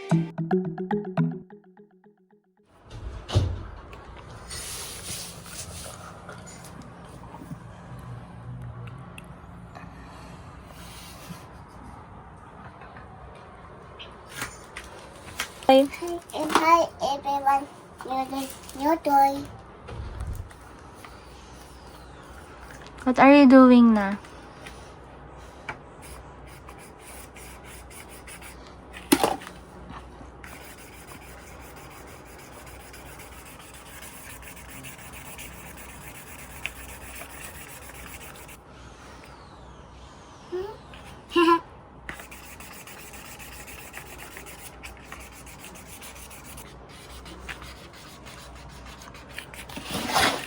Hi. And hi everyone, new toy. What are you doing na?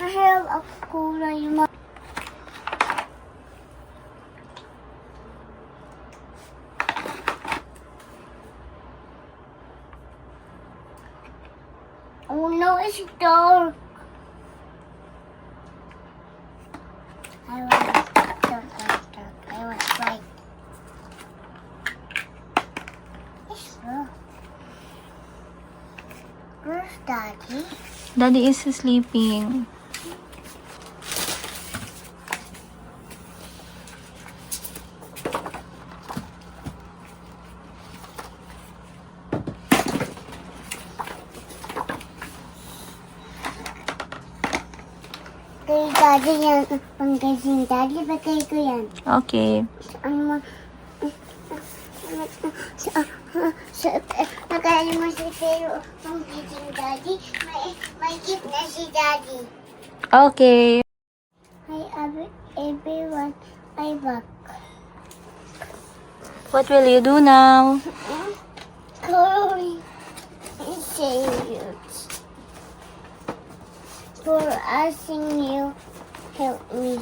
I have a kulay mo. Oh no, it's dark. I want dark. I want bright. It's blue. Where's Daddy? Daddy is sleeping. Kay Daddy yan. Panggasing Daddy, batay ko yan. Okay. Ano mo? Nagkala mo si Pero panggasing Daddy. May gift na si Daddy. Okay. Hi everyone, I back. What will you do now? Chloe is serious. For asking you, help me.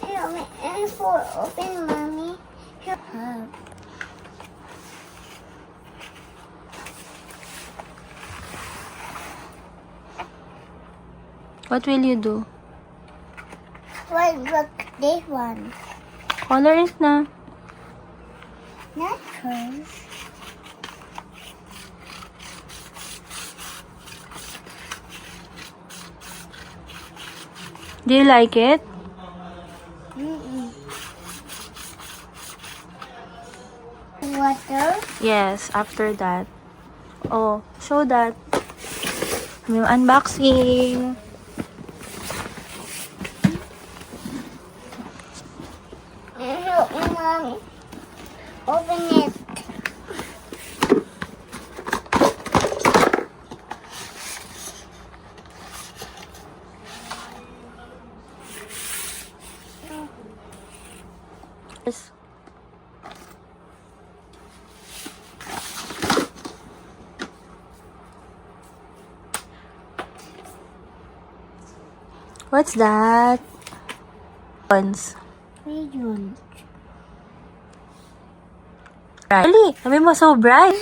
Help me, and for open mommy, help her. What will you do? What book this one? Color it na. Not hers. Do you like it? Water. Yes, after that. Oh, show that. Yung unboxing. Help me, mommy. Open it. Yes. What's that? Ones. Ayun. Really? Sabi mo, so bright.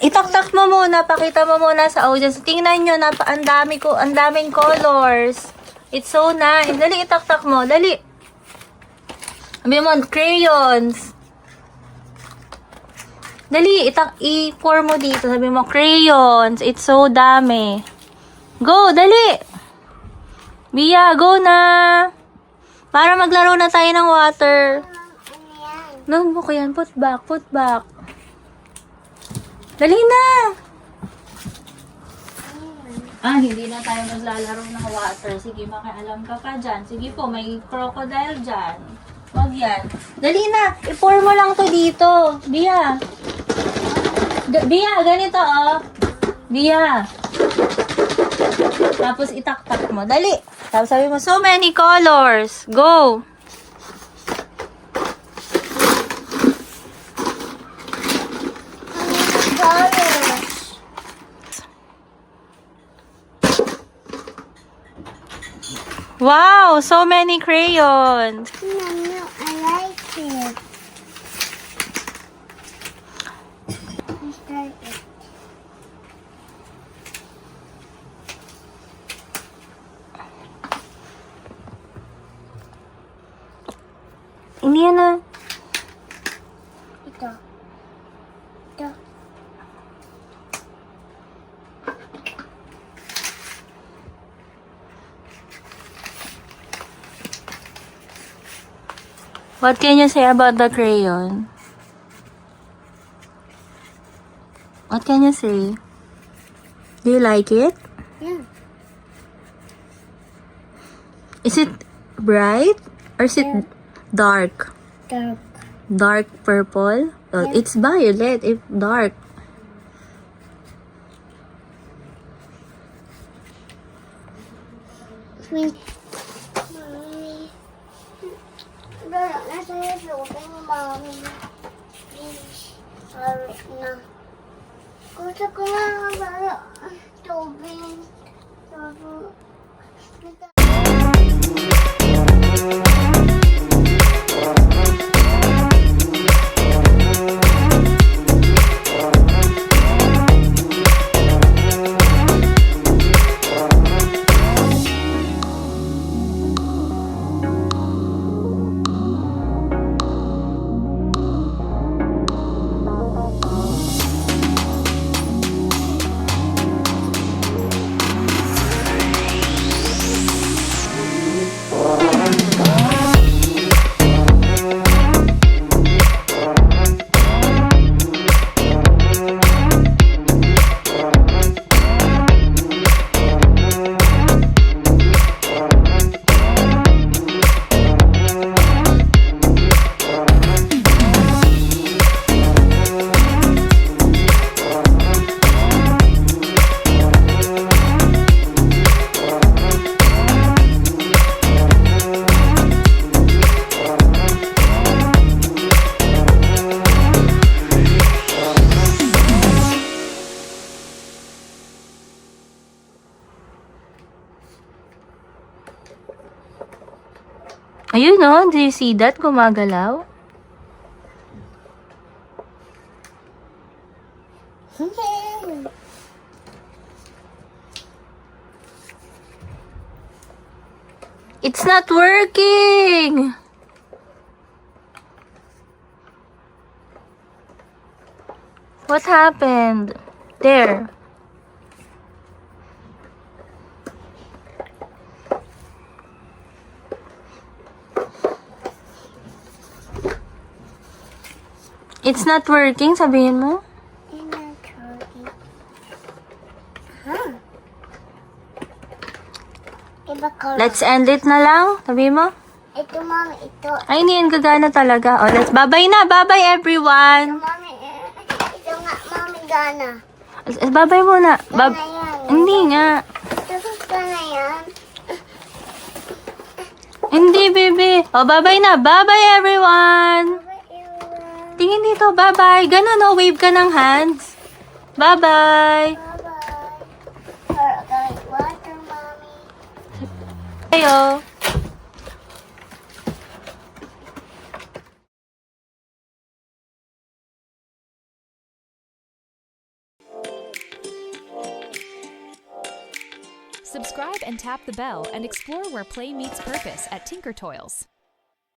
Itaktak mo muna, pakita mo muna sa audience. Tingnan nyo, ang daming colors. It's so nice. Dali, itaktak mo. Dali. Sabi mo, crayons. Dali, i-pour mo dito. Sabi mo, crayons. It's so dami. Go, dali. Bia, go na. Para maglaro na tayo ng water. Ano yan? No, mo ko yan. Put back. Dali na. Hindi na tayo maglalaro ng water. Sige, makialam ka pa dyan. Sige po, may crocodile dyan. Wag yan. Dali na. I-pour mo lang to dito. Bia. Bia, ganito oh. Bia. Tapos itaktak mo. Dali. Tapos sabi mo, so many colors. Go. Colors. Wow, so many crayons. No, I like it. Let's start it. Hindi yan na. Ito. What can you say about the crayon? What can you say? Do you like it? Yeah. Is it bright or is it dark? Dark. Dark purple? Oh, Yeah. it's violet if dark. Mommy. Dara, nasa yung sukin mo, Mommy. Please. Sorry na. Gusto ko nga ba tubig. Ayun no, do you see that? Gumagalaw. It's not working! What happened? There. It's not working, sabihin mo? Iba color. Let's end it na lang, sabihin mo? Ito, Mommy. Ito. Ay, hindi yan gagana talaga. Oh, let's bye-bye na. Bye-bye, everyone. Mommy. Ito nga, Mommy, Gana. Bye-bye muna. Gana yan. Hindi nga. Ito, Gana yan. Hindi, baby. Oh, bye-bye na. Bye-bye, everyone. Tingin dito. Bye-bye. Ganun, no? Wave ka ng hands. Bye-bye. Bye-bye. Water, Mommy. Ayo. Subscribe and tap the bell and explore where play meets purpose at Tinker Toys.